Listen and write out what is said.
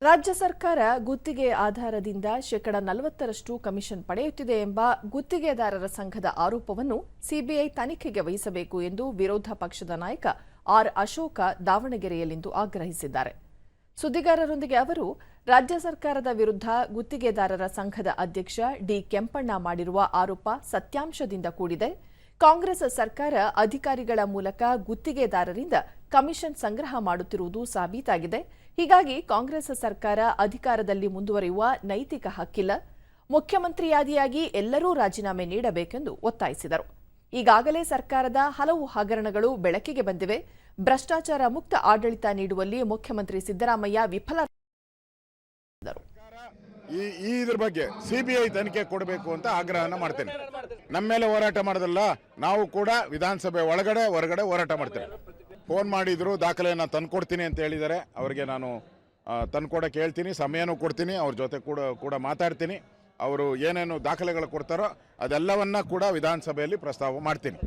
ರಾಜ್ಯ ಸರ್ಕಾರ ಗುತ್ತಿಗೆ ಆಧಾರದಿಂದ ಶೇಕಡಾ 40ರಷ್ಟು ಕಮಿಷನ್ ಪಡೆಯುತ್ತಿದೆ ಎಂಬ ಗುತ್ತಿಗೆದಾರರ ಸಂಘದ ಆರೋಪವನ್ನು ಸಿಬಿಐ ತನಿಖೆಗೆ ವಹಿಸಬೇಕು ಎಂದು ವಿರೋಧ ಪಕ್ಷದ ನಾಯಕ ಆರ್ ಅಶೋಕ ದಾವಣಗೆರೆಯಲ್ಲಿಂದು ಆಗ್ರಹಿಸಿದ್ದಾರೆ. ಸುದ್ದಿಗಾರರೊಂದಿಗೆ ಅವರು ರಾಜ್ಯ ಸರ್ಕಾರದ ವಿರುದ್ಧ ಗುತ್ತಿಗೆದಾರರ ಸಂಘದ ಅಧ್ಯಕ್ಷ ಡಿ ಕೆಂಪಣ್ಣ ಮಾಡಿರುವ ಆರೋಪ ಸತ್ಯಾಂಶದಿಂದ ಕೂಡಿದೆ. ಕಾಂಗ್ರೆಸ್ ಸರ್ಕಾರ ಅಧಿಕಾರಿಗಳ ಮೂಲಕ ಗುತ್ತಿಗೆದಾರರಿಂದ ಕಮಿಷನ್ ಸಂಗ್ರಹ ಮಾಡುತ್ತಿರುವುದು ಸಾಬೀತಾಗಿದೆ. ಹೀಗಾಗಿ ಕಾಂಗ್ರೆಸ್ ಸರ್ಕಾರ ಅಧಿಕಾರದಲ್ಲಿ ಮುಂದುವರಿಯುವ ನೈತಿಕ ಹಕ್ಕಿಲ್ಲ. ಮುಖ್ಯಮಂತ್ರಿಯಾದಿಯಾಗಿ ಎಲ್ಲರೂ ರಾಜೀನಾಮೆ ನೀಡಬೇಕೆಂದು ಒತ್ತಾಯಿಸಿದರು. ಈಗಾಗಲೇ ಸರ್ಕಾರದ ಹಲವು ಹಗರಣಗಳು ಬೆಳಕಿಗೆ ಬಂದಿವೆ. ಭ್ರಷ್ಟಾಚಾರ ಮುಕ್ತ ಆಡಳಿತ ನೀಡುವಲ್ಲಿ ಮುಖ್ಯಮಂತ್ರಿ ಸಿದ್ದರಾಮಯ್ಯ ವಿಫಲರಾದರು. ಇದ್ರ ಬಗ್ಗೆ ಸಿಬಿಐ ತನಿಖೆ ಕೊಡಬೇಕು ಅಂತ ಆಗ್ರಹನ ಮಾಡ್ತೇನೆ. ನಮ್ಮ ಮೇಲೆ ಹೋರಾಟ ಮಾಡೋದಲ್ಲ, ನಾವು ಕೂಡ ವಿಧಾನಸಭೆ ಒಳಗಡೆ ಹೊರಗಡೆ ಹೋರಾಟ ಮಾಡ್ತೇನೆ. ಫೋನ್ ಮಾಡಿದ್ರು, ದಾಖಲೆಯನ್ನು ತಂದುಕೊಡ್ತೀನಿ ಅಂತ ಹೇಳಿದ್ದಾರೆ. ಅವರಿಗೆ ನಾನು ತಂದುಕೊಡಕ್ಕೆ ಹೇಳ್ತೀನಿ, ಸಮಯನೂ ಕೊಡ್ತೀನಿ, ಅವ್ರ ಜೊತೆ ಕೂಡ ಮಾತಾಡ್ತೀನಿ. ಅವರು ಏನೇನು ದಾಖಲೆಗಳು ಕೊಡ್ತಾರೋ ಅದೆಲ್ಲವನ್ನ ಕೂಡ ವಿಧಾನಸಭೆಯಲ್ಲಿ ಪ್ರಸ್ತಾವ ಮಾಡ್ತೀನಿ.